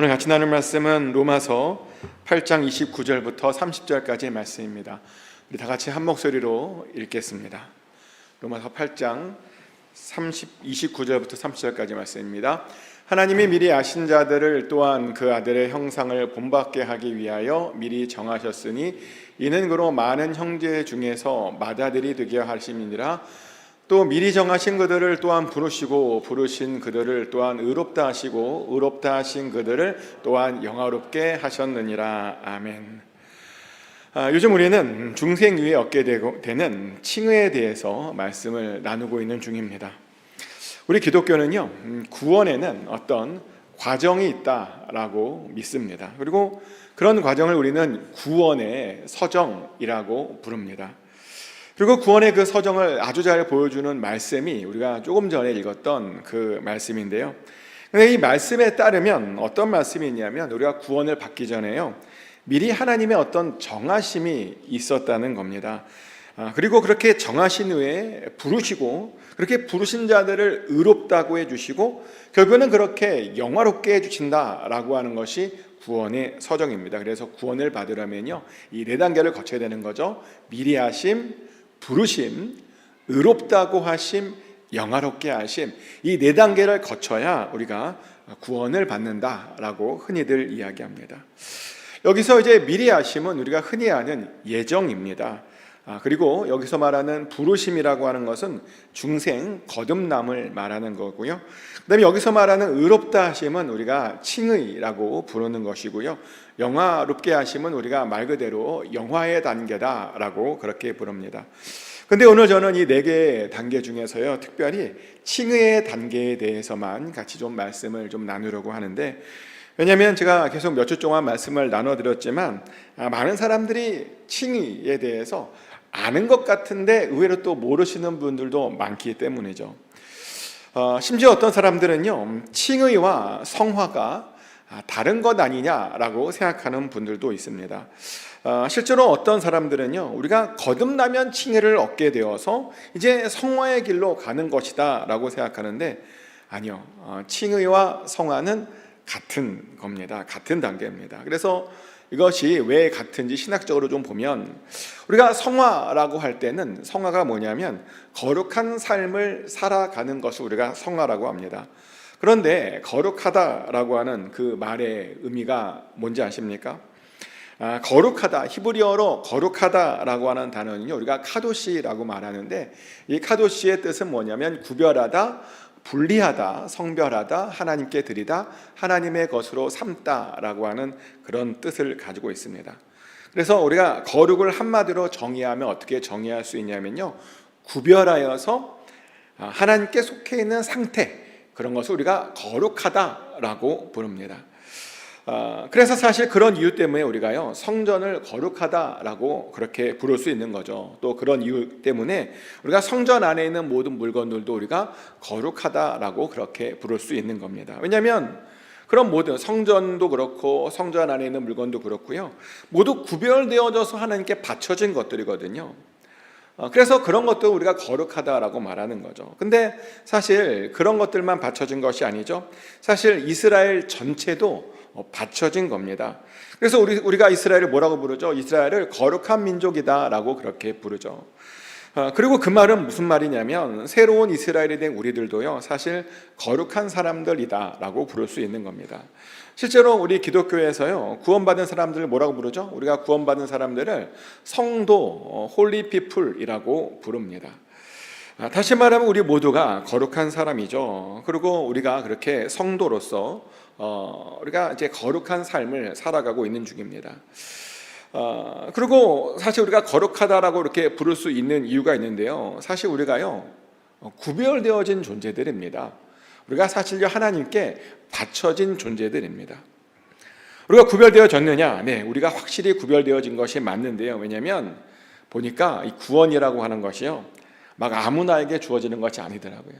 오늘 같이 나눌 말씀은 로마서 8장 29절부터 30절까지의 말씀입니다. 우리 다 같이 한 목소리로 읽겠습니다. 로마서 8장 29절부터 30절까지 말씀입니다. 하나님이 미리 아신 자들을 또한 그 아들의 형상을 본받게 하기 위하여 미리 정하셨으니 이는 그로 많은 형제 중에서 맏아들이 되게 하심이니라. 또 미리 정하신 그들을 또한 부르시고 부르신 그들을 또한 의롭다 하시고 의롭다 하신 그들을 또한 영화롭게 하셨느니라. 아멘. 요즘 우리는 중생유에 얻게 되는 칭의에 대해서 말씀을 나누고 있는 중입니다. 우리 기독교는요, 구원에는 어떤 과정이 있다라고 믿습니다. 그리고 그런 과정을 우리는 구원의 서정이라고 부릅니다. 그리고 구원의 그 서정을 아주 잘 보여주는 말씀이 우리가 조금 전에 읽었던 그 말씀인데요. 근데 이 말씀에 따르면 어떤 말씀이 있냐면 우리가 구원을 받기 전에요, 미리 하나님의 어떤 정하심이 있었다는 겁니다. 그리고 그렇게 정하신 후에 부르시고 그렇게 부르신 자들을 의롭다고 해주시고 결국에는 그렇게 영화롭게 해주신다라고 하는 것이 구원의 서정입니다. 그래서 구원을 받으려면요, 이 네 단계를 거쳐야 되는 거죠. 미리 하심, 부르심, 의롭다고 하심, 영화롭게 하심, 이 네 단계를 거쳐야 우리가 구원을 받는다라고 흔히들 이야기합니다. 여기서 이제 미리 하심은 우리가 흔히 아는 예정입니다. 그리고 여기서 말하는 부르심이라고 하는 것은 중생 거듭남을 말하는 거고요. 그다음에 여기서 말하는 의롭다 하심은 우리가 칭의라고 부르는 것이고요. 영화롭게 하심은 우리가 말 그대로 영화의 단계다라고 그렇게 부릅니다. 근데 오늘 저는 이 네 개의 단계 중에서요, 특별히 칭의의 단계에 대해서만 같이 좀 말씀을 좀 나누려고 하는데, 왜냐하면 제가 계속 몇 주 동안 말씀을 나눠드렸지만 많은 사람들이 칭의에 대해서 아는 것 같은데 의외로 또 모르시는 분들도 많기 때문이죠. 심지어 어떤 사람들은요, 칭의와 성화가 다른 것 아니냐라고 생각하는 분들도 있습니다. 실제로 어떤 사람들은요, 우리가 거듭나면 칭의를 얻게 되어서 이제 성화의 길로 가는 것이다 라고 생각하는데, 아니요, 칭의와 성화는 같은 겁니다. 같은 단계입니다. 그래서 이것이 왜 같은지 신학적으로 좀 보면, 우리가 성화라고 할 때는 성화가 뭐냐면 거룩한 삶을 살아가는 것을 우리가 성화라고 합니다. 그런데 거룩하다라고 하는 그 말의 의미가 뭔지 아십니까? 거룩하다, 히브리어로 거룩하다라고 하는 단어는요, 우리가 카도시라고 말하는데, 이 카도시의 뜻은 뭐냐면 구별하다, 분리하다, 성별하다, 하나님께 드리다, 하나님의 것으로 삼다라고 하는 그런 뜻을 가지고 있습니다. 그래서 우리가 거룩을 한마디로 정의하면 어떻게 정의할 수 있냐면요, 구별하여서 하나님께 속해 있는 상태, 그런 것을 우리가 거룩하다라고 부릅니다. 그래서 사실 그런 이유 때문에 우리가요, 성전을 거룩하다라고 그렇게 부를 수 있는 거죠. 또 그런 이유 때문에 우리가 성전 안에 있는 모든 물건들도 우리가 거룩하다라고 그렇게 부를 수 있는 겁니다. 왜냐하면 그런 모든 성전도 그렇고 성전 안에 있는 물건도 그렇고요, 모두 구별되어져서 하나님께 바쳐진 것들이거든요. 그래서 그런 것도 우리가 거룩하다라고 말하는 거죠. 근데 사실 그런 것들만 바쳐진 것이 아니죠. 사실 이스라엘 전체도 바쳐진 겁니다. 그래서 우리가 이스라엘을 뭐라고 부르죠? 이스라엘을 거룩한 민족이다라고 그렇게 부르죠. 그리고 그 말은 무슨 말이냐면 새로운 이스라엘이 된 우리들도요, 사실 거룩한 사람들이다라고 부를 수 있는 겁니다. 실제로 우리 기독교에서요, 구원받은 사람들을 뭐라고 부르죠? 우리가 구원받은 사람들을 성도, 홀리 피플이라고 부릅니다. 다시 말하면 우리 모두가 거룩한 사람이죠. 그리고 우리가 그렇게 성도로서 우리가 이제 거룩한 삶을 살아가고 있는 중입니다. 그리고 사실 우리가 거룩하다라고 이렇게 부를 수 있는 이유가 있는데요, 사실 우리가요, 구별되어진 존재들입니다. 우리가 사실요, 하나님께 바쳐진 존재들입니다. 우리가 구별되어졌느냐? 네, 우리가 확실히 구별되어진 것이 맞는데요, 왜냐하면 보니까 이 구원이라고 하는 것이요, 막 아무나에게 주어지는 것이 아니더라고요.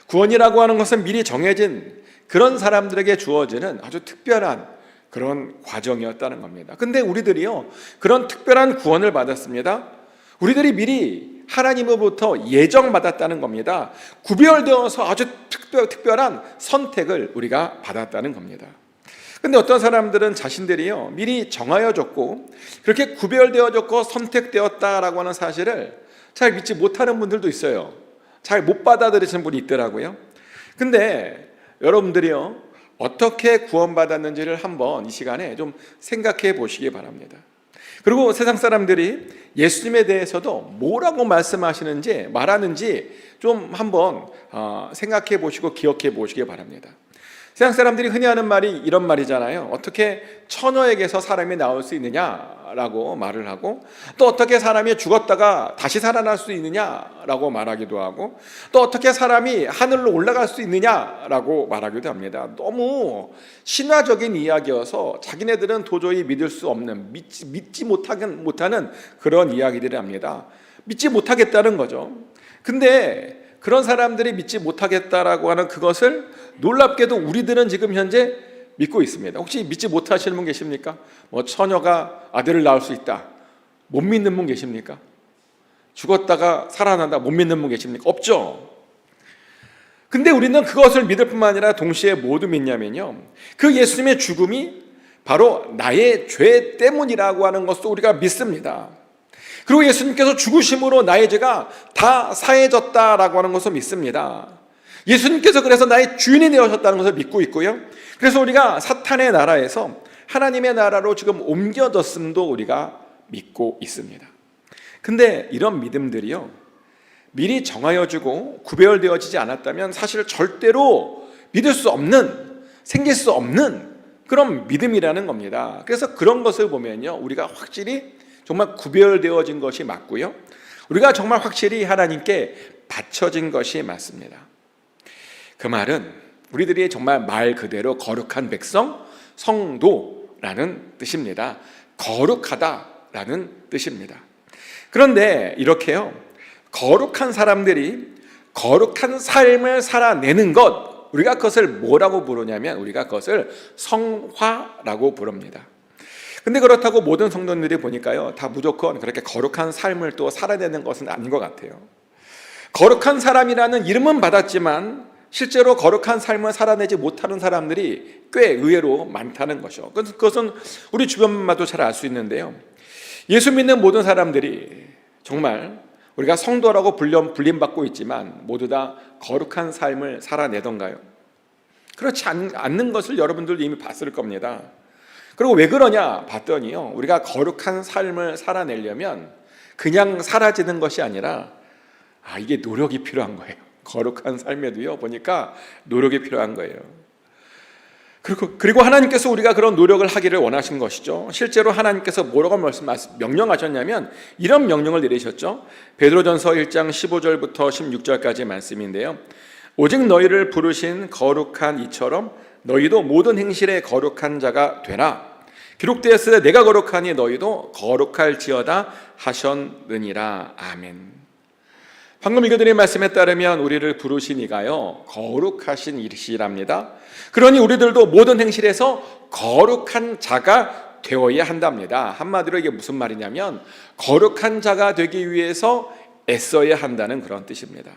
구원이라고 하는 것은 미리 정해진 그런 사람들에게 주어지는 아주 특별한 그런 과정이었다는 겁니다. 근데 우리들이요, 그런 특별한 구원을 받았습니다. 우리들이 미리 하나님으로부터 예정받았다는 겁니다. 구별되어서 아주 특별한 선택을 우리가 받았다는 겁니다. 근데 어떤 사람들은 자신들이요 미리 정하여졌고 그렇게 구별되어졌고 선택되었다라고 하는 사실을 잘 믿지 못하는 분들도 있어요. 잘 못 받아들이시는 분이 있더라고요. 근데 여러분들이요 어떻게 구원받았는지를 한번 이 시간에 좀 생각해 보시기 바랍니다. 그리고 세상 사람들이 예수님에 대해서도 뭐라고 말하는지 좀 한번 생각해 보시고 기억해 보시기 바랍니다. 세상 사람들이 흔히 하는 말이 이런 말이잖아요. 어떻게 처녀에게서 사람이 나올 수 있느냐라고 말을 하고, 또 어떻게 사람이 죽었다가 다시 살아날 수 있느냐라고 말하기도 하고, 또 어떻게 사람이 하늘로 올라갈 수 있느냐라고 말하기도 합니다. 너무 신화적인 이야기여서 자기네들은 도저히 믿을 수 없는, 믿지 못하는 그런 이야기들을 합니다. 믿지 못하겠다는 거죠. 근데 그런 사람들이 믿지 못하겠다라고 하는 그것을 놀랍게도 우리들은 지금 현재 믿고 있습니다. 혹시 믿지 못하시는 분 계십니까? 처녀가 아들을 낳을 수 있다, 못 믿는 분 계십니까? 죽었다가 살아난다, 못 믿는 분 계십니까? 없죠. 근데 우리는 그것을 믿을 뿐만 아니라 동시에 뭐도 믿냐면요, 그 예수님의 죽음이 바로 나의 죄 때문이라고 하는 것도 우리가 믿습니다. 그리고 예수님께서 죽으심으로 나의 죄가 다 사해졌다라고 하는 것을 믿습니다. 예수님께서 그래서 나의 주인이 되어셨다는 것을 믿고 있고요, 그래서 우리가 사탄의 나라에서 하나님의 나라로 지금 옮겨졌음도 우리가 믿고 있습니다. 근데 이런 믿음들이요 미리 정하여지고 구별되어지지 않았다면 사실 절대로 믿을 수 없는, 생길 수 없는 그런 믿음이라는 겁니다. 그래서 그런 것을 보면요 우리가 확실히 정말 구별되어진 것이 맞고요, 우리가 정말 확실히 하나님께 바쳐진 것이 맞습니다. 그 말은 우리들이 정말 말 그대로 거룩한 백성, 성도라는 뜻입니다. 거룩하다라는 뜻입니다. 그런데 이렇게요 거룩한 사람들이 거룩한 삶을 살아내는 것, 우리가 그것을 뭐라고 부르냐면 우리가 그것을 성화라고 부릅니다. 근데 그렇다고 모든 성도들이 보니까요 다 무조건 그렇게 거룩한 삶을 또 살아내는 것은 아닌 것 같아요. 거룩한 사람이라는 이름은 받았지만 실제로 거룩한 삶을 살아내지 못하는 사람들이 꽤 의외로 많다는 것이죠. 그것은 우리 주변만 봐도 잘 알 수 있는데요, 예수 믿는 모든 사람들이 정말 우리가 성도라고 불림받고 있지만 모두 다 거룩한 삶을 살아내던가요? 그렇지 않는 것을 여러분들도 이미 봤을 겁니다. 그리고 왜 그러냐 봤더니요, 우리가 거룩한 삶을 살아내려면 그냥 사라지는 것이 아니라 이게 노력이 필요한 거예요. 거룩한 삶에도요 보니까 노력이 필요한 거예요. 그리고 하나님께서 우리가 그런 노력을 하기를 원하신 것이죠. 실제로 하나님께서 뭐라고 명령하셨냐면 이런 명령을 내리셨죠. 베드로전서 1장 15절부터 16절까지 말씀인데요, 오직 너희를 부르신 거룩한 이처럼 너희도 모든 행실에 거룩한 자가 되라. 기록되었으되 내가 거룩하니 너희도 거룩할지어다 하셨느니라. 아멘. 방금 읽어드린 말씀에 따르면 우리를 부르신 이가요 거룩하신 이시랍니다. 그러니 우리들도 모든 행실에서 거룩한 자가 되어야 한답니다. 한마디로 이게 무슨 말이냐면 거룩한 자가 되기 위해서 애써야 한다는 그런 뜻입니다.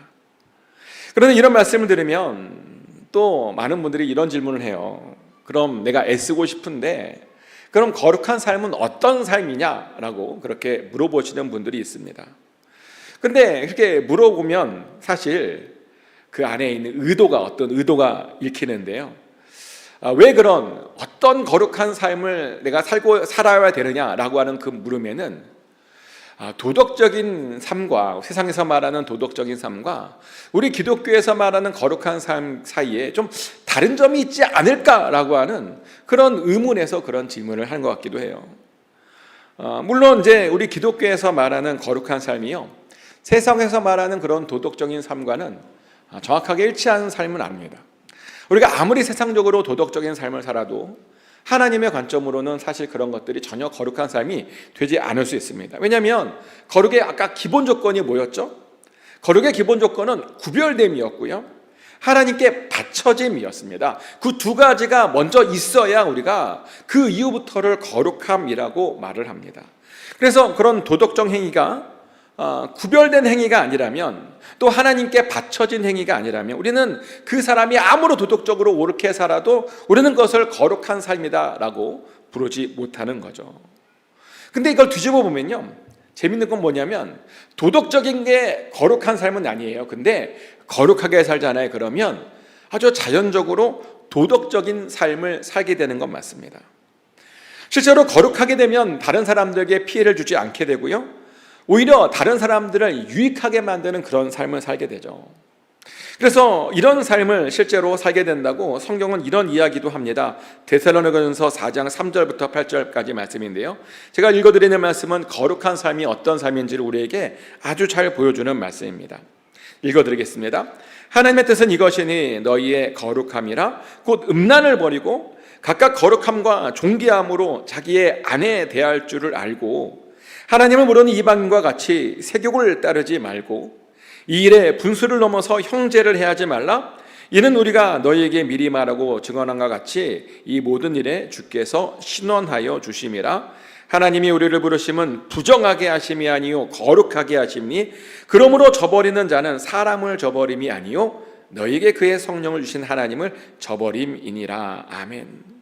그런데 이런 말씀을 들으면 또 많은 분들이 이런 질문을 해요. 그럼 내가 애쓰고 싶은데 그럼 거룩한 삶은 어떤 삶이냐라고 그렇게 물어보시는 분들이 있습니다. 근데 그렇게 물어보면 사실 그 안에 있는 어떤 의도가 읽히는데요, 왜 그런 어떤 거룩한 삶을 내가 살아야 되느냐라고 하는 그 물음에는 도덕적인 삶과, 세상에서 말하는 도덕적인 삶과 우리 기독교에서 말하는 거룩한 삶 사이에 좀 다른 점이 있지 않을까라고 하는 그런 의문에서 그런 질문을 하는 것 같기도 해요. 물론 이제 우리 기독교에서 말하는 거룩한 삶이요 세상에서 말하는 그런 도덕적인 삶과는 정확하게 일치하는 삶은 아닙니다. 우리가 아무리 세상적으로 도덕적인 삶을 살아도 하나님의 관점으로는 사실 그런 것들이 전혀 거룩한 삶이 되지 않을 수 있습니다. 왜냐하면 거룩의 아까 기본 조건이 뭐였죠? 거룩의 기본 조건은 구별됨이었고요, 하나님께 바쳐짐이었습니다. 그 두 가지가 먼저 있어야 우리가 그 이후부터를 거룩함이라고 말을 합니다. 그래서 그런 도덕적 행위가 구별된 행위가 아니라면, 또 하나님께 바쳐진 행위가 아니라면 우리는 그 사람이 아무리 도덕적으로 옳게 살아도 우리는 그것을 거룩한 삶이다라고 부르지 못하는 거죠. 근데 이걸 뒤집어 보면요, 재밌는 건 뭐냐면 도덕적인 게 거룩한 삶은 아니에요. 근데 거룩하게 살잖아요. 그러면 아주 자연적으로 도덕적인 삶을 살게 되는 건 맞습니다. 실제로 거룩하게 되면 다른 사람들에게 피해를 주지 않게 되고요, 오히려 다른 사람들을 유익하게 만드는 그런 삶을 살게 되죠. 그래서 이런 삶을 실제로 살게 된다고 성경은 이런 이야기도 합니다. 데살로니가전서 4장 3절부터 8절까지 말씀인데요, 제가 읽어드리는 말씀은 거룩한 삶이 어떤 삶인지를 우리에게 아주 잘 보여주는 말씀입니다. 읽어드리겠습니다. 하나님의 뜻은 이것이니 너희의 거룩함이라 곧 음란을 버리고 각각 거룩함과 존귀함으로 자기의 아내에 대할 줄을 알고 하나님을 모르는 이방인과 같이 세욕을 따르지 말고 이 일에 분수를 넘어서 형제를 해하지 말라. 이는 우리가 너희에게 미리 말하고 증언한과 같이 이 모든 일에 주께서 신원하여 주심이라. 하나님이 우리를 부르심은 부정하게 하심이 아니요 거룩하게 하심니 그러므로 저버리는 자는 사람을 저버림이 아니요 너희에게 그의 성령을 주신 하나님을 저버림이니라. 아멘.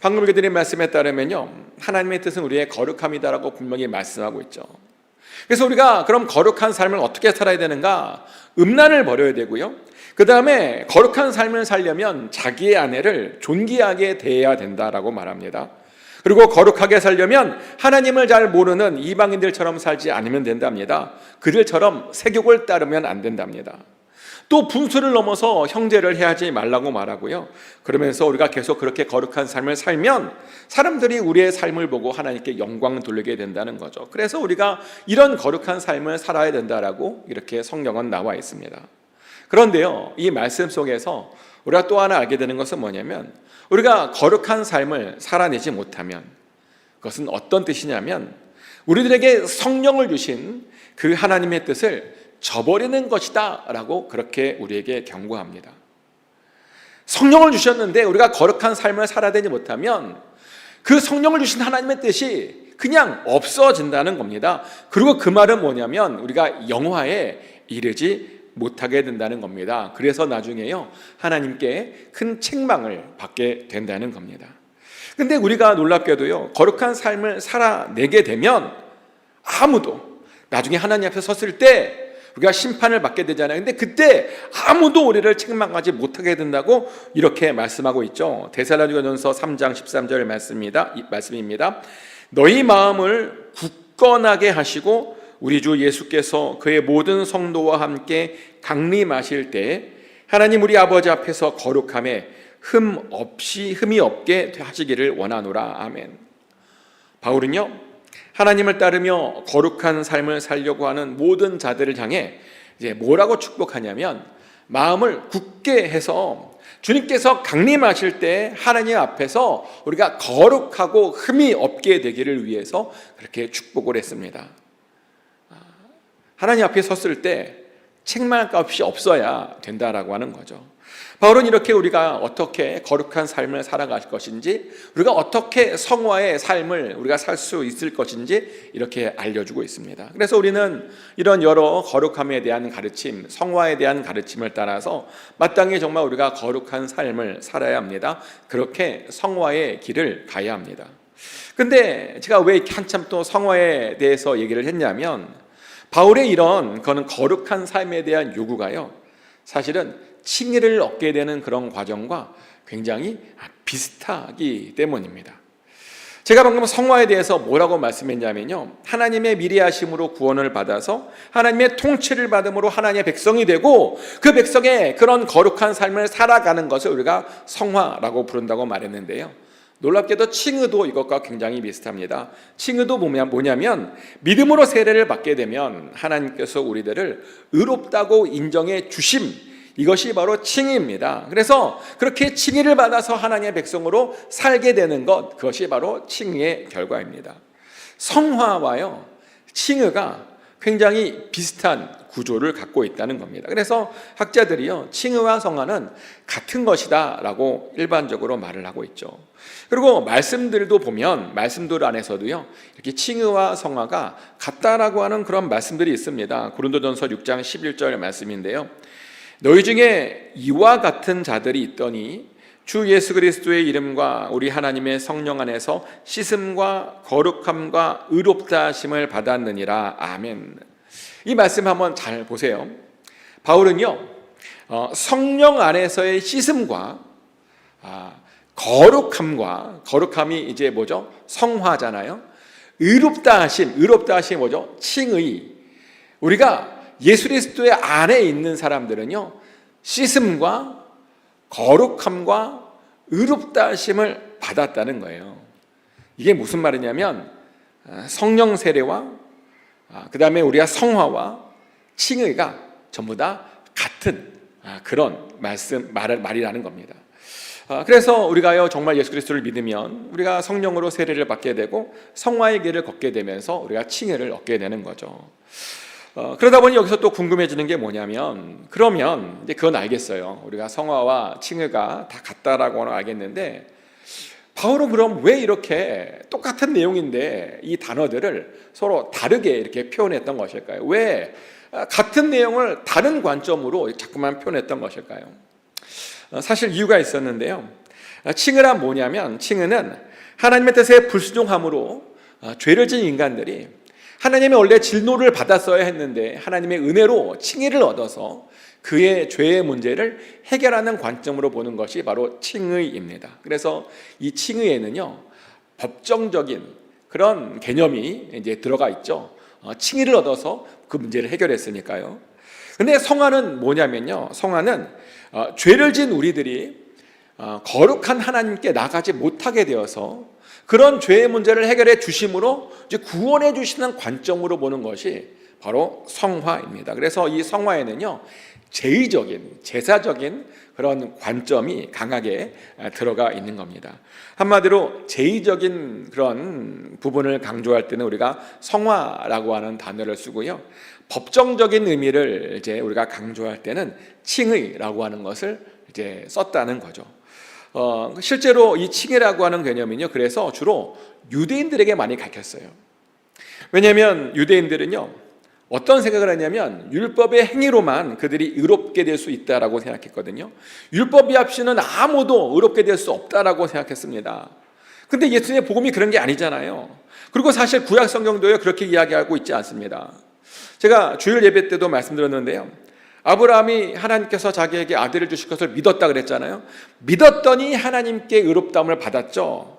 방금 읽어드린 말씀에 따르면요, 하나님의 뜻은 우리의 거룩함이다라고 분명히 말씀하고 있죠. 그래서 우리가 그럼 거룩한 삶을 어떻게 살아야 되는가? 음란을 버려야 되고요, 그 다음에 거룩한 삶을 살려면 자기의 아내를 존귀하게 대해야 된다라고 말합니다. 그리고 거룩하게 살려면 하나님을 잘 모르는 이방인들처럼 살지 않으면 된답니다. 그들처럼 세욕을 따르면 안 된답니다. 또 분수를 넘어서 형제를 해하지 말라고 말하고요, 그러면서 우리가 계속 그렇게 거룩한 삶을 살면 사람들이 우리의 삶을 보고 하나님께 영광 돌리게 된다는 거죠. 그래서 우리가 이런 거룩한 삶을 살아야 된다라고 이렇게 성경은 나와 있습니다. 그런데요, 이 말씀 속에서 우리가 또 하나 알게 되는 것은 뭐냐면, 우리가 거룩한 삶을 살아내지 못하면 그것은 어떤 뜻이냐면 우리들에게 성령을 주신 그 하나님의 뜻을 저버리는 것이다 라고 그렇게 우리에게 경고합니다. 성령을 주셨는데 우리가 거룩한 삶을 살아내지 못하면 그 성령을 주신 하나님의 뜻이 그냥 없어진다는 겁니다. 그리고 그 말은 뭐냐면 우리가 영화에 이르지 못하게 된다는 겁니다. 그래서 나중에요, 하나님께 큰 책망을 받게 된다는 겁니다. 근데 우리가 놀랍게도요, 거룩한 삶을 살아내게 되면 아무도, 나중에 하나님 앞에 섰을 때 우리가 심판을 받게 되잖아요. 근데 그때 아무도 우리를 책망하지 못하게 된다고 이렇게 말씀하고 있죠. 데살로니가전서 3장 13절 말씀입니다. 너희 마음을 굳건하게 하시고 우리 주 예수께서 그의 모든 성도와 함께 강림하실 때 하나님 우리 아버지 앞에서 거룩함에 흠이 없게 하시기를 원하노라. 아멘. 바울은요, 하나님을 따르며 거룩한 삶을 살려고 하는 모든 자들을 향해 이제 뭐라고 축복하냐면, 마음을 굳게 해서 주님께서 강림하실 때 하나님 앞에서 우리가 거룩하고 흠이 없게 되기를 위해서 그렇게 축복을 했습니다. 하나님 앞에 섰을 때 책망할 것 없이 없어야 된다라고 하는 거죠. 바울은 이렇게 우리가 어떻게 거룩한 삶을 살아갈 것인지, 우리가 어떻게 성화의 삶을 우리가 살 수 있을 것인지 이렇게 알려주고 있습니다. 그래서 우리는 이런 여러 거룩함에 대한 가르침, 성화에 대한 가르침을 따라서 마땅히 정말 우리가 거룩한 삶을 살아야 합니다. 그렇게 성화의 길을 가야 합니다. 근데 제가 왜 이렇게 한참 또 성화에 대해서 얘기를 했냐면, 바울의 이런 그는 거룩한 삶에 대한 요구가요, 사실은 칭의를 얻게 되는 그런 과정과 굉장히 비슷하기 때문입니다. 제가 방금 성화에 대해서 뭐라고 말씀했냐면요, 하나님의 미리하심으로 구원을 받아서 하나님의 통치를 받음으로 하나님의 백성이 되고 그 백성의 그런 거룩한 삶을 살아가는 것을 우리가 성화라고 부른다고 말했는데요, 놀랍게도 칭의도 이것과 굉장히 비슷합니다. 칭의도 뭐냐면 믿음으로 세례를 받게 되면 하나님께서 우리들을 의롭다고 인정해 주심, 이것이 바로 칭의입니다. 그래서 그렇게 칭의를 받아서 하나님의 백성으로 살게 되는 것, 그것이 바로 칭의의 결과입니다. 성화와요, 칭의가 굉장히 비슷한 구조를 갖고 있다는 겁니다. 그래서 학자들이요, 칭의와 성화는 같은 것이다 라고 일반적으로 말을 하고 있죠. 그리고 말씀들도 보면 말씀들 안에서도요, 이렇게 칭의와 성화가 같다라고 하는 그런 말씀들이 있습니다. 고린도전서 6장 11절 말씀인데요, 너희 중에 이와 같은 자들이 있더니 주 예수 그리스도의 이름과 우리 하나님의 성령 안에서 씻음과 거룩함과 의롭다 하심을 받았느니라. 아멘. 이 말씀 한번 잘 보세요. 바울은요, 성령 안에서의 씻음과 거룩함이 이제 뭐죠? 성화잖아요. 의롭다 하심 뭐죠? 칭의. 우리가 예수 그리스도의 안에 있는 사람들은요, 씻음과 거룩함과 의롭다 하심을 받았다는 거예요. 이게 무슨 말이냐면 성령 세례와 그 다음에 우리가 성화와 칭의가 전부 다 같은 그런 말이라는 겁니다. 그래서 우리가요, 정말 예수 그리스도를 믿으면 우리가 성령으로 세례를 받게 되고 성화의 길을 걷게 되면서 우리가 칭의를 얻게 되는 거죠. 그러다 보니 여기서 또 궁금해지는 게 뭐냐면, 그러면 이제 그건 알겠어요. 우리가 성화와 칭의가 다 같다라고는 알겠는데, 바울은 그럼 왜 이렇게 똑같은 내용인데 이 단어들을 서로 다르게 이렇게 표현했던 것일까요? 왜 같은 내용을 다른 관점으로 자꾸만 표현했던 것일까요? 사실 이유가 있었는데요. 칭의란 뭐냐면, 칭의는 하나님의 뜻에 불순종함으로 죄를 지은 인간들이 하나님의 원래 진노를 받았어야 했는데 하나님의 은혜로 칭의를 얻어서 그의 죄의 문제를 해결하는 관점으로 보는 것이 바로 칭의입니다. 그래서 이 칭의에는요, 법정적인 그런 개념이 이제 들어가 있죠. 칭의를 얻어서 그 문제를 해결했으니까요. 근데 성화는 뭐냐면요, 성화는 죄를 지은 우리들이 거룩한 하나님께 나가지 못하게 되어서 그런 죄의 문제를 해결해 주심으로 이제 구원해 주시는 관점으로 보는 것이 바로 성화입니다. 그래서 이 성화에는요, 제의적인, 제사적인 그런 관점이 강하게 들어가 있는 겁니다. 한마디로 제의적인 그런 부분을 강조할 때는 우리가 성화라고 하는 단어를 쓰고요, 법정적인 의미를 이제 우리가 강조할 때는 칭의라고 하는 것을 이제 썼다는 거죠. 실제로 이 칭의라고 하는 개념은요, 그래서 주로 유대인들에게 많이 가르쳤어요. 왜냐하면 유대인들은요, 어떤 생각을 했냐면 율법의 행위로만 그들이 의롭게 될 수 있다라고 생각했거든요. 율법이 없이는 아무도 의롭게 될 수 없다라고 생각했습니다. 근데 예수님의 복음이 그런 게 아니잖아요. 그리고 사실 구약 성경도요, 그렇게 이야기하고 있지 않습니다. 제가 주일 예배 때도 말씀드렸는데요, 아브라함이 하나님께서 자기에게 아들을 주실 것을 믿었다 그랬잖아요. 믿었더니 하나님께 의롭다함을 받았죠.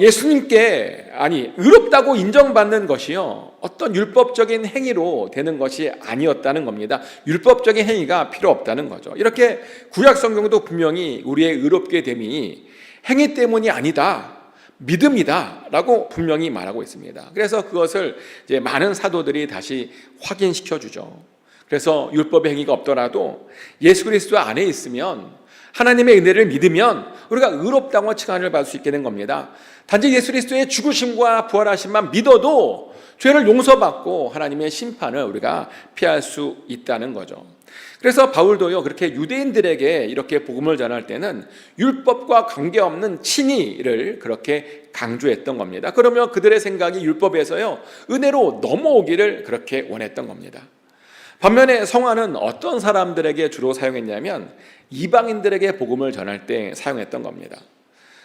예수님께 의롭다고 인정받는 것이요, 어떤 율법적인 행위로 되는 것이 아니었다는 겁니다. 율법적인 행위가 필요 없다는 거죠. 이렇게 구약 성경도 분명히 우리의 의롭게 됨이 행위 때문이 아니다, 믿음이다 라고 분명히 말하고 있습니다. 그래서 그것을 이제 많은 사도들이 다시 확인시켜 주죠. 그래서 율법의 행위가 없더라도 예수 그리스도 안에 있으면, 하나님의 은혜를 믿으면 우리가 의롭다고 칭함을 받을 수 있게 된 겁니다. 단지 예수 그리스도의 죽으심과 부활하심만 믿어도 죄를 용서받고 하나님의 심판을 우리가 피할 수 있다는 거죠. 그래서 바울도요, 그렇게 유대인들에게 이렇게 복음을 전할 때는 율법과 관계없는 칭의를 그렇게 강조했던 겁니다. 그러면 그들의 생각이 율법에서요, 은혜로 넘어오기를 그렇게 원했던 겁니다. 반면에 성화는 어떤 사람들에게 주로 사용했냐면 이방인들에게 복음을 전할 때 사용했던 겁니다.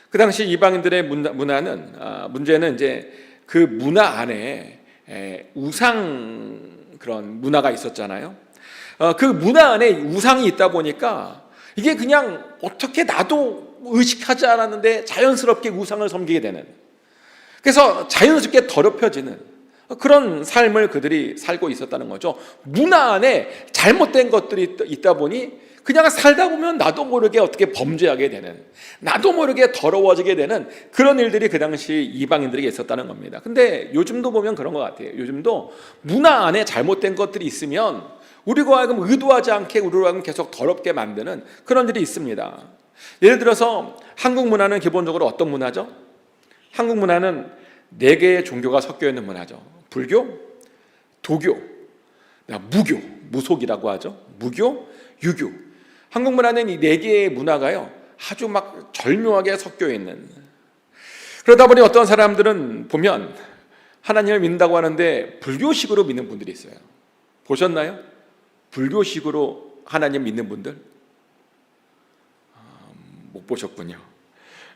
그 당시 이방인들의 문제는 이제 그 문화 안에 우상 그런 문화가 있었잖아요. 그 문화 안에 우상이 있다 보니까 이게 그냥 어떻게 나도 의식하지 않았는데 자연스럽게 우상을 섬기게 되는, 그래서 자연스럽게 더럽혀지는 그런 삶을 그들이 살고 있었다는 거죠. 문화 안에 잘못된 것들이 있다 보니 그냥 살다 보면 나도 모르게 어떻게 범죄하게 되는, 나도 모르게 더러워지게 되는 그런 일들이 그 당시 이방인들에게 있었다는 겁니다. 근데 요즘도 보면 그런 것 같아요. 요즘도 문화 안에 잘못된 것들이 있으면 우리가 하여금 의도하지 않게 우리로 하여금 계속 더럽게 만드는 그런 일이 있습니다. 예를 들어서 한국 문화는 기본적으로 어떤 문화죠? 한국 문화는 4개의 종교가 섞여 있는 문화죠. 불교, 도교, 무교, 무속이라고 하죠. 무교, 유교. 한국 문화는 이 네 개의 문화가요 아주 막 절묘하게 섞여 있는. 그러다 보니 어떤 사람들은 보면 하나님을 믿는다고 하는데 불교식으로 믿는 분들이 있어요. 보셨나요? 불교식으로 하나님 믿는 분들? 못 보셨군요.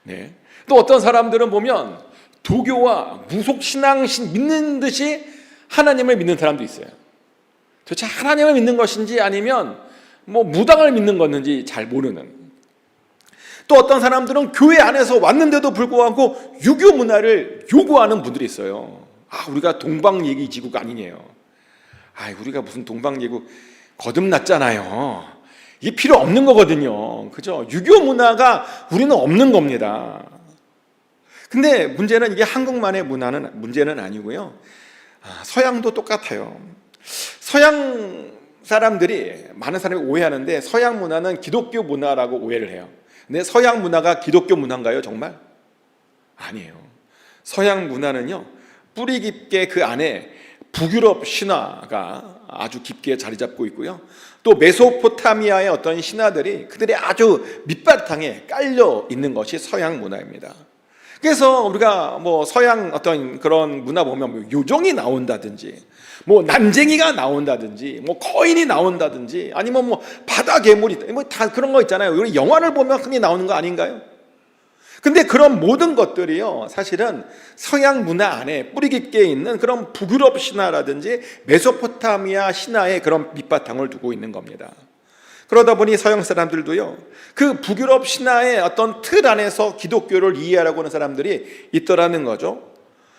네. 또 어떤 사람들은 보면 도교와 무속신앙 믿는 듯이 하나님을 믿는 사람도 있어요. 도대체 하나님을 믿는 것인지 아니면 무당을 믿는 것인지 잘 모르는. 또 어떤 사람들은 교회 안에서 왔는데도 불구하고 유교 문화를 요구하는 분들이 있어요. 우리가 동방예의지국 아니냐요. 우리가 무슨 동방예국 거듭났잖아요. 이게 필요 없는 거거든요. 그죠? 유교 문화가 우리는 없는 겁니다. 근데 문제는 이게 한국만의 문제는 아니고요. 서양도 똑같아요. 서양 사람들이, 많은 사람이 오해하는데 서양 문화는 기독교 문화라고 오해를 해요. 근데 서양 문화가 기독교 문화인가요? 정말? 아니에요. 서양 문화는요, 뿌리 깊게 그 안에 북유럽 신화가 아주 깊게 자리 잡고 있고요. 또 메소포타미아의 어떤 신화들이 그들의 아주 밑바탕에 깔려 있는 것이 서양 문화입니다. 그래서 우리가 서양 어떤 그런 문화 보면 요정이 나온다든지, 난쟁이가 나온다든지, 거인이 나온다든지, 아니면 바다 괴물이, 다 그런 거 있잖아요. 우리 영화를 보면 흔히 나오는 거 아닌가요? 근데 그런 모든 것들이요, 사실은 서양 문화 안에 뿌리 깊게 있는 그런 북유럽 신화라든지 메소포타미아 신화의 그런 밑바탕을 두고 있는 겁니다. 그러다 보니 서양 사람들도요, 그 북유럽 신화의 어떤 틀 안에서 기독교를 이해하려고 하는 사람들이 있더라는 거죠.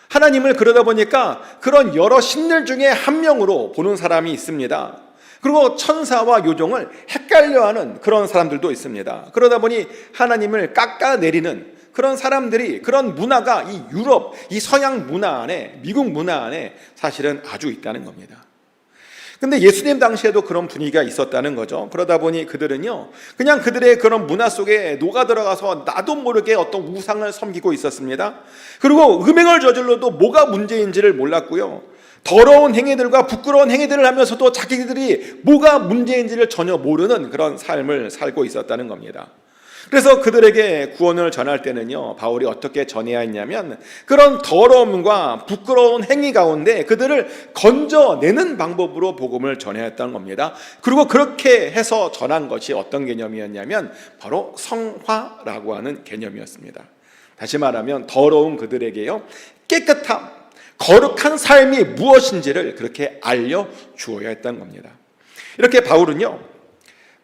하나님을 그러다 보니까 그런 여러 신들 중에 한 명으로 보는 사람이 있습니다. 그리고 천사와 요정을 헷갈려하는 그런 사람들도 있습니다. 그러다 보니 하나님을 깎아내리는 그런 사람들이, 그런 문화가 이 유럽, 이 서양 문화 안에, 미국 문화 안에 사실은 아주 있다는 겁니다. 근데 예수님 당시에도 그런 분위기가 있었다는 거죠. 그러다 보니 그들은요, 그냥 그들의 그런 문화 속에 녹아 들어가서 나도 모르게 어떤 우상을 섬기고 있었습니다. 그리고 음행을 저질러도 뭐가 문제인지를 몰랐고요, 더러운 행위들과 부끄러운 행위들을 하면서도 자기들이 뭐가 문제인지를 전혀 모르는 그런 삶을 살고 있었다는 겁니다. 그래서 그들에게 구원을 전할 때는요, 바울이 어떻게 전해야 했냐면 그런 더러움과 부끄러운 행위 가운데 그들을 건져내는 방법으로 복음을 전해야 했다는 겁니다. 그리고 그렇게 해서 전한 것이 어떤 개념이었냐면 바로 성화라고 하는 개념이었습니다. 다시 말하면 더러운 그들에게요, 깨끗함, 거룩한 삶이 무엇인지를 그렇게 알려주어야 했다는 겁니다. 이렇게 바울은요,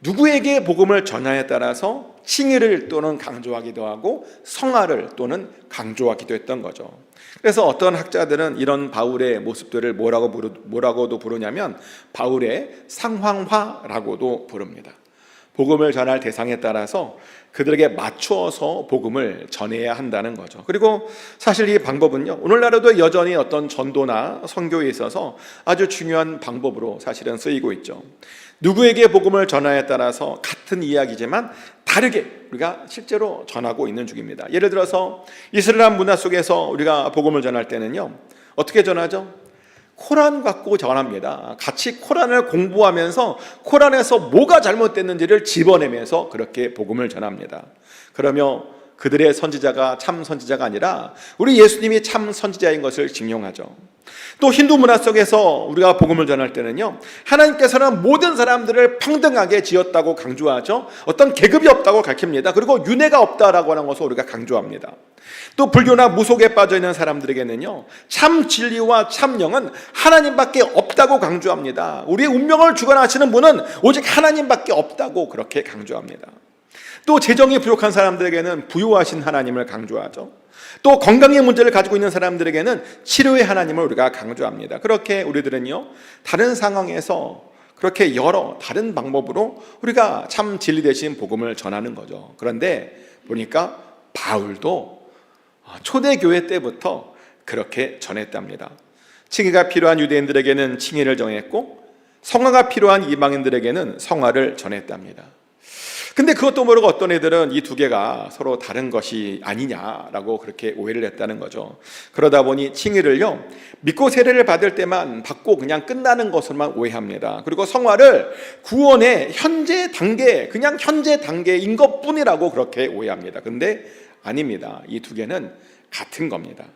누구에게 복음을 전하에 따라서 칭의를 또는 강조하기도 하고 성화를 또는 강조하기도 했던 거죠. 그래서 어떤 학자들은 이런 바울의 모습들을 뭐라고도 부르냐면 바울의 상황화라고도 부릅니다. 복음을 전할 대상에 따라서 그들에게 맞추어서 복음을 전해야 한다는 거죠. 그리고 사실 이 방법은요, 오늘날에도 여전히 어떤 전도나 선교에 있어서 아주 중요한 방법으로 사실은 쓰이고 있죠. 누구에게 복음을 전하에 따라서 같은 이야기지만 다르게 우리가 실제로 전하고 있는 중입니다. 예를 들어서 이슬람 문화 속에서 우리가 복음을 전할 때는요, 어떻게 전하죠? 코란 갖고 전합니다. 같이 코란을 공부하면서 코란에서 뭐가 잘못됐는지를 집어내면서 그렇게 복음을 전합니다. 그러며 그들의 선지자가 참 선지자가 아니라 우리 예수님이 참 선지자인 것을 증명하죠. 또 힌두 문화 속에서 우리가 복음을 전할 때는요, 하나님께서는 모든 사람들을 평등하게 지었다고 강조하죠. 어떤 계급이 없다고 가르칩니다. 그리고 윤회가 없다라고 하는 것을 우리가 강조합니다. 또 불교나 무속에 빠져있는 사람들에게는요, 참 진리와 참 영은 하나님밖에 없다고 강조합니다. 우리의 운명을 주관하시는 분은 오직 하나님밖에 없다고 그렇게 강조합니다. 또 재정이 부족한 사람들에게는 부유하신 하나님을 강조하죠. 또 건강의 문제를 가지고 있는 사람들에게는 치료의 하나님을 우리가 강조합니다. 그렇게 우리들은요, 다른 상황에서 그렇게 여러 다른 방법으로 우리가 참 진리 되신 복음을 전하는 거죠. 그런데 보니까 바울도 초대교회 때부터 그렇게 전했답니다. 칭의가 필요한 유대인들에게는 칭의를 정했고 성화가 필요한 이방인들에게는 성화를 전했답니다. 근데 그것도 모르고 어떤 애들은 이 두 개가 서로 다른 것이 아니냐라고 그렇게 오해를 했다는 거죠. 그러다 보니 칭의를요, 믿고 세례를 받을 때만 받고 그냥 끝나는 것으로만 오해합니다. 그리고 성화를 구원의 현재 단계, 그냥 현재 단계인 것뿐이라고 그렇게 오해합니다. 근데 아닙니다. 이 두 개는 같은 겁니다.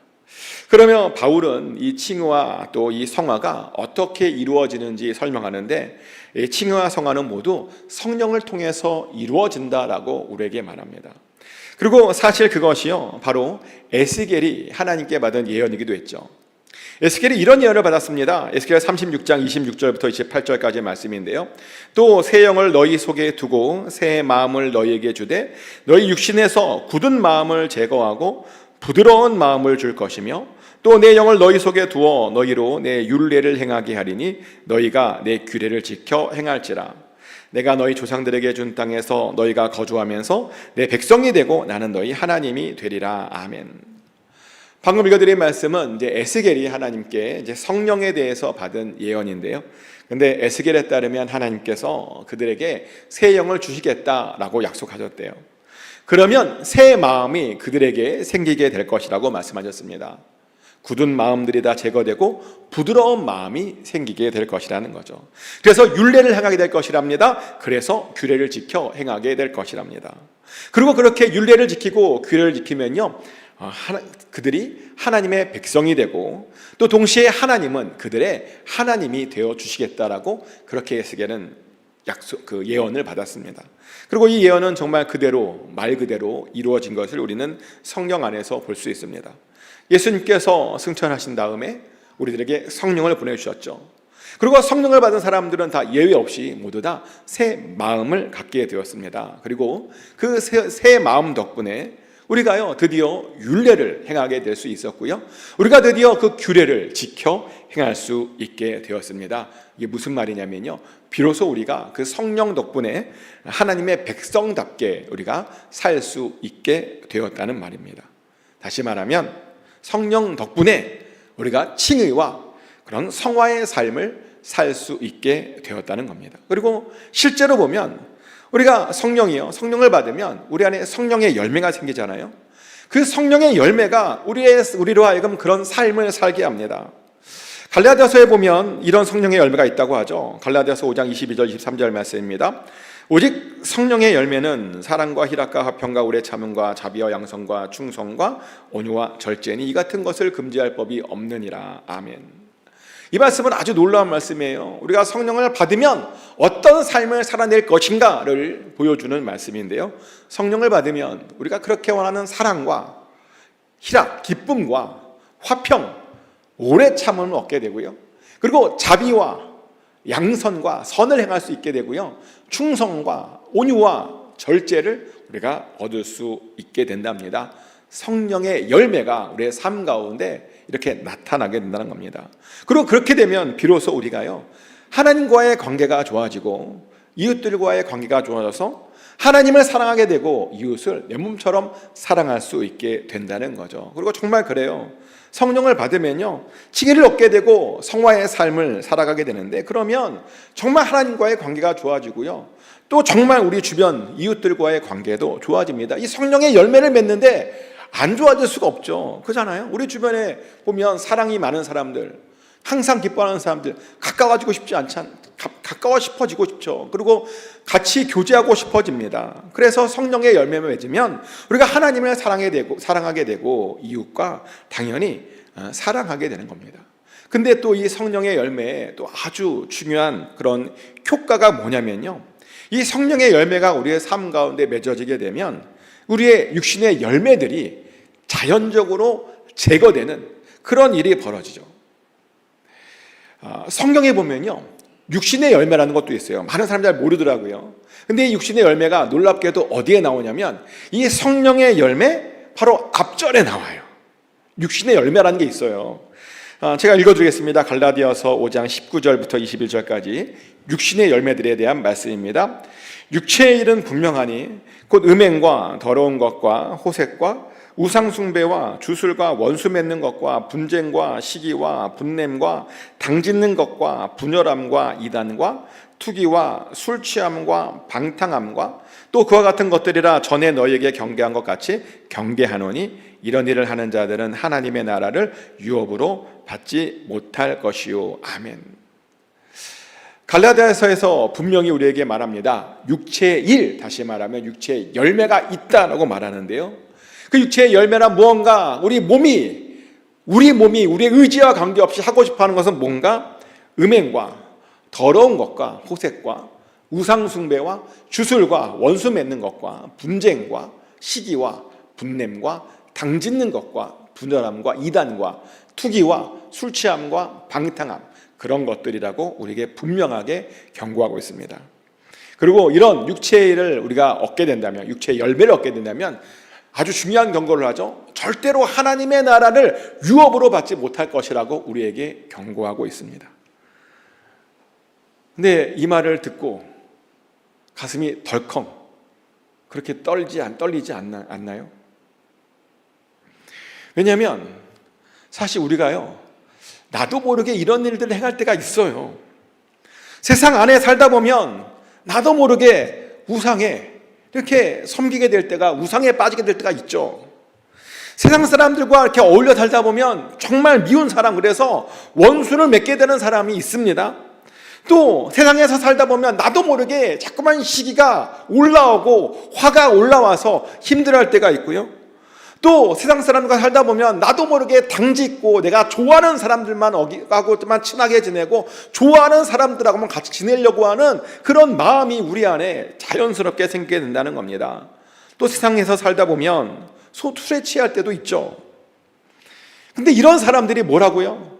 그러면 바울은 이 칭의와 또 이 성화가 어떻게 이루어지는지 설명하는데, 이 칭의와 성화는 모두 성령을 통해서 이루어진다라고 우리에게 말합니다. 그리고 사실 그것이요, 바로 에스겔이 하나님께 받은 예언이기도 했죠. 에스겔이 이런 예언을 받았습니다. 에스겔 36장 26절부터 28절까지의 말씀인데요. 또 새 영을 너희 속에 두고 새 마음을 너희에게 주되 너희 육신에서 굳은 마음을 제거하고 부드러운 마음을 줄 것이며 또 내 영을 너희 속에 두어 너희로 내 율례를 행하게 하리니 너희가 내 규례를 지켜 행할지라. 내가 너희 조상들에게 준 땅에서 너희가 거주하면서 내 백성이 되고 나는 너희 하나님이 되리라. 아멘. 방금 읽어드린 말씀은 이제 에스겔이 하나님께 이제 성령에 대해서 받은 예언인데요. 근데 에스겔에 따르면 하나님께서 그들에게 새 영을 주시겠다라고 약속하셨대요. 그러면 새 마음이 그들에게 생기게 될 것이라고 말씀하셨습니다. 굳은 마음들이 다 제거되고 부드러운 마음이 생기게 될 것이라는 거죠. 그래서 율례를 행하게 될 것이랍니다. 그래서 규례를 지켜 행하게 될 것이랍니다. 그리고 그렇게 율례를 지키고 규례를 지키면요, 그들이 하나님의 백성이 되고 또 동시에 하나님은 그들의 하나님이 되어 주시겠다라고 그렇게 에스겔은 그 예언을 받았습니다. 그리고 이 예언은 정말 그대로 말 그대로 이루어진 것을 우리는 성령 안에서 볼 수 있습니다. 예수님께서 승천하신 다음에 우리들에게 성령을 보내주셨죠. 그리고 성령을 받은 사람들은 다 예외 없이 모두 다 새 마음을 갖게 되었습니다. 그리고 그 새 마음 덕분에 우리가요 드디어 율례를 행하게 될 수 있었고요, 우리가 드디어 그 규례를 지켜 행할 수 있게 되었습니다. 이게 무슨 말이냐면요, 비로소 우리가 그 성령 덕분에 하나님의 백성답게 우리가 살 수 있게 되었다는 말입니다. 다시 말하면 성령 덕분에 우리가 칭의와 그런 성화의 삶을 살 수 있게 되었다는 겁니다. 그리고 실제로 보면 우리가 성령을 받으면 우리 안에 성령의 열매가 생기잖아요. 그 성령의 열매가 우리로 하여금 그런 삶을 살게 합니다. 갈라디아서에 보면 이런 성령의 열매가 있다고 하죠. 갈라디아서 5장 22절 23절 말씀입니다. 오직 성령의 열매는 사랑과 희락과 화평과 오래 참음과 자비와 양선과 충성과 온유와 절제니 이 같은 것을 금지할 법이 없느니라. 아멘. 이 말씀은 아주 놀라운 말씀이에요. 우리가 성령을 받으면 어떤 삶을 살아낼 것인가를 보여주는 말씀인데요, 성령을 받으면 우리가 그렇게 원하는 사랑과 희락, 기쁨과 화평, 오래 참음을 얻게 되고요, 그리고 자비와 양선과 선을 행할 수 있게 되고요, 충성과 온유와 절제를 우리가 얻을 수 있게 된답니다. 성령의 열매가 우리의 삶 가운데 이렇게 나타나게 된다는 겁니다. 그리고 그렇게 되면 비로소 우리가요 하나님과의 관계가 좋아지고 이웃들과의 관계가 좋아져서 하나님을 사랑하게 되고 이웃을 내 몸처럼 사랑할 수 있게 된다는 거죠. 그리고 정말 그래요. 성령을 받으면요 칭의를 얻게 되고 성화의 삶을 살아가게 되는데, 그러면 정말 하나님과의 관계가 좋아지고요, 또 정말 우리 주변 이웃들과의 관계도 좋아집니다. 이 성령의 열매를 맺는데 안 좋아질 수가 없죠. 그렇잖아요. 우리 주변에 보면 사랑이 많은 사람들, 항상 기뻐하는 사람들, 가까워 싶어지고 싶죠. 그리고 같이 교제하고 싶어집니다. 그래서 성령의 열매를 맺으면 우리가 하나님을 사랑하게 되고 이웃과 당연히 사랑하게 되는 겁니다. 근데 또 이 성령의 열매에 또 아주 중요한 그런 효과가 뭐냐면요, 이 성령의 열매가 우리의 삶 가운데 맺어지게 되면 우리의 육신의 열매들이 자연적으로 제거되는 그런 일이 벌어지죠. 성경에 보면요 육신의 열매라는 것도 있어요. 많은 사람들이 잘 모르더라고요. 근데 이 육신의 열매가 놀랍게도 어디에 나오냐면 이 성령의 열매 바로 앞절에 나와요. 육신의 열매라는 게 있어요. 제가 읽어드리겠습니다. 갈라디아서 5장 19절부터 21절까지 육신의 열매들에 대한 말씀입니다. 육체의 일은 분명하니 곧 음행과 더러운 것과 호색과 우상숭배와 주술과 원수 맺는 것과 분쟁과 시기와 분냄과 당짓는 것과 분열함과 이단과 투기와 술 취함과 방탕함과 또 그와 같은 것들이라 전에 너희에게 경계한 것 같이 경계하노니 이런 일을 하는 자들은 하나님의 나라를 유업으로 받지 못할 것이요. 아멘. 갈라디아서에서 분명히 우리에게 말합니다. 육체의 일, 다시 말하면 육체의 열매가 있다라고 말하는데요, 그 육체의 열매란 무언가, 우리 몸이 우리의 의지와 관계없이 하고 싶어하는 것은 뭔가 음행과 더러운 것과 호색과 우상숭배와 주술과 원수 맺는 것과 분쟁과 시기와 분냄과 당짓는 것과 분열함과 이단과 투기와 술 취함과 방탕함, 그런 것들이라고 우리에게 분명하게 경고하고 있습니다. 그리고 이런 육체의 일을 우리가 얻게 된다면, 육체의 열매를 얻게 된다면 아주 중요한 경고를 하죠. 절대로 하나님의 나라를 유업으로 받지 못할 것이라고 우리에게 경고하고 있습니다. 근데 이 말을 듣고 가슴이 덜컹 그렇게 떨리지 않나요? 왜냐하면 사실 우리가요, 나도 모르게 이런 일들을 행할 때가 있어요. 세상 안에 살다 보면 나도 모르게 우상에 이렇게 섬기게 될 때가, 우상에 빠지게 될 때가 있죠. 세상 사람들과 이렇게 어울려 살다 보면 정말 미운 사람, 그래서 원수를 맺게 되는 사람이 있습니다. 또 세상에서 살다 보면 나도 모르게 자꾸만 시기가 올라오고 화가 올라와서 힘들어할 때가 있고요. 또 세상 사람과 살다 보면 나도 모르게 당짓고 내가 좋아하는 사람들하고만 친하게 지내고 좋아하는 사람들하고만 같이 지내려고 하는 그런 마음이 우리 안에 자연스럽게 생기게 된다는 겁니다. 또 세상에서 살다 보면 술에 취할 때도 있죠. 근데 이런 사람들이 뭐라고요?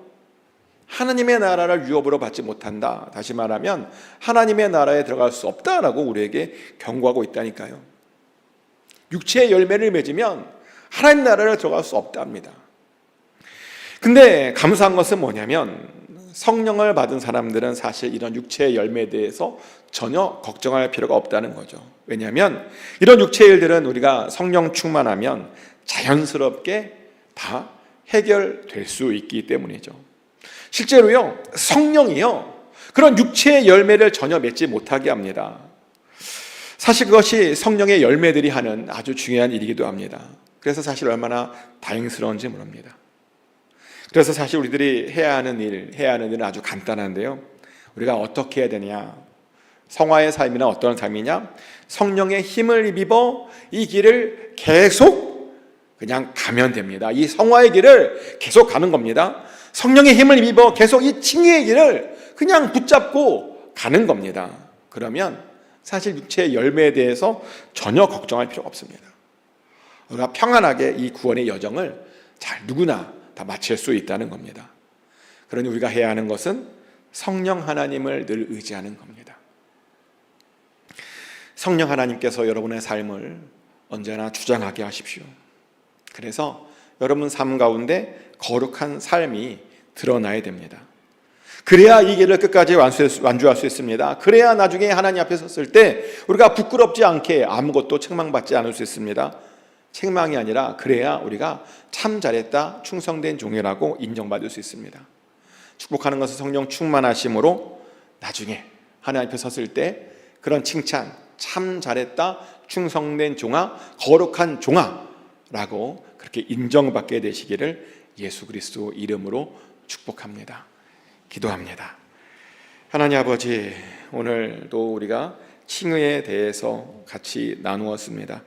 하나님의 나라를 유업으로 받지 못한다. 다시 말하면 하나님의 나라에 들어갈 수 없다라고 우리에게 경고하고 있다니까요. 육체의 열매를 맺으면 하나님 나라를 들어갈 수 없답니다. 근데 감사한 것은 뭐냐면 성령을 받은 사람들은 사실 이런 육체의 열매에 대해서 전혀 걱정할 필요가 없다는 거죠. 왜냐하면 이런 육체의 일들은 우리가 성령 충만하면 자연스럽게 다 해결될 수 있기 때문이죠. 실제로요, 성령이요, 그런 육체의 열매를 전혀 맺지 못하게 합니다. 사실 그것이 성령의 열매들이 하는 아주 중요한 일이기도 합니다. 그래서 사실 얼마나 다행스러운지 모릅니다. 그래서 사실 우리들이 해야 하는 일은 아주 간단한데요, 우리가 어떻게 해야 되냐, 성화의 삶이나 어떤 삶이냐, 성령의 힘을 입어 이 길을 계속 그냥 가면 됩니다. 이 성화의 길을 계속 가는 겁니다. 성령의 힘을 입어 계속 이 칭의의 길을 그냥 붙잡고 가는 겁니다. 그러면 사실 육체의 열매에 대해서 전혀 걱정할 필요가 없습니다. 우리가 평안하게 이 구원의 여정을 잘 누구나 다 마칠 수 있다는 겁니다. 그러니 우리가 해야 하는 것은 성령 하나님을 늘 의지하는 겁니다. 성령 하나님께서 여러분의 삶을 언제나 주장하게 하십시오. 그래서 여러분 삶 가운데 거룩한 삶이 드러나야 됩니다. 그래야 이 길을 끝까지 완주할 수 있습니다. 그래야 나중에 하나님 앞에 섰을 때 우리가 부끄럽지 않게 아무것도 책망받지 않을 수 있습니다. 책망이 아니라 그래야 우리가 참 잘했다, 충성된 종이라고 인정받을 수 있습니다. 축복하는 것은 성령 충만하심으로 나중에 하나님 앞에 섰을 때 그런 칭찬, 참 잘했다, 충성된 종아, 거룩한 종아라고 그렇게 인정받게 되시기를 예수 그리스도 이름으로 축복합니다. 기도합니다. 하나님 아버지, 오늘도 우리가 칭의에 대해서 같이 나누었습니다.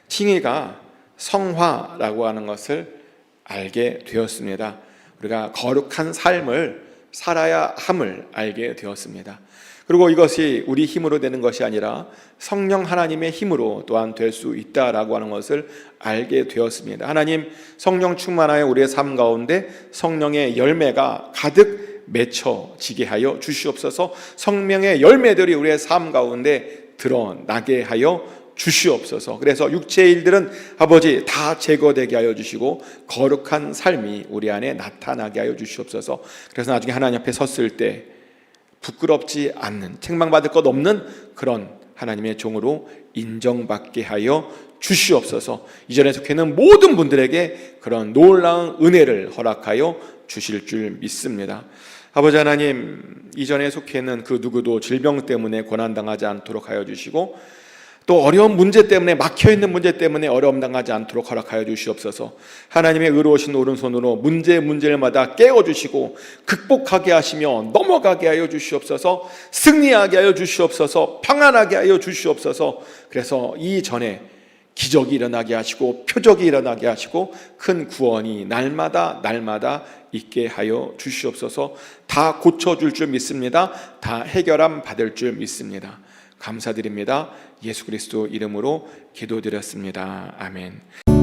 칭의가 성화라고 하는 것을 알게 되었습니다. 우리가 거룩한 삶을 살아야 함을 알게 되었습니다. 그리고 이것이 우리 힘으로 되는 것이 아니라 성령 하나님의 힘으로 또한 될 수 있다라고 하는 것을 알게 되었습니다. 하나님, 성령 충만하여 우리의 삶 가운데 성령의 열매가 가득 맺혀지게 하여 주시옵소서. 성령의 열매들이 우리의 삶 가운데 드러나게 하여 주시옵소서. 그래서 육체의 일들은 아버지 다 제거되게 하여 주시고 거룩한 삶이 우리 안에 나타나게 하여 주시옵소서. 그래서 나중에 하나님 앞에 섰을 때 부끄럽지 않는, 책망받을 것 없는 그런 하나님의 종으로 인정받게 하여 주시옵소서. 이전에 속해 있는 모든 분들에게 그런 놀라운 은혜를 허락하여 주실 줄 믿습니다. 아버지 하나님, 이전에 속해 있는 그 누구도 질병 때문에 고난당하지 않도록 하여 주시고, 또 어려운 문제 때문에, 막혀있는 문제 때문에 어려움 당하지 않도록 허락하여 주시옵소서. 하나님의 의로우신 오른손으로 문제마다 깨워주시고 극복하게 하시며 넘어가게 하여 주시옵소서. 승리하게 하여 주시옵소서. 평안하게 하여 주시옵소서. 그래서 이전에 기적이 일어나게 하시고 표적이 일어나게 하시고 큰 구원이 날마다 있게 하여 주시옵소서. 다 고쳐줄 줄 믿습니다. 다 해결함 받을 줄 믿습니다. 감사드립니다. 예수 그리스도 이름으로 기도드렸습니다. 아멘.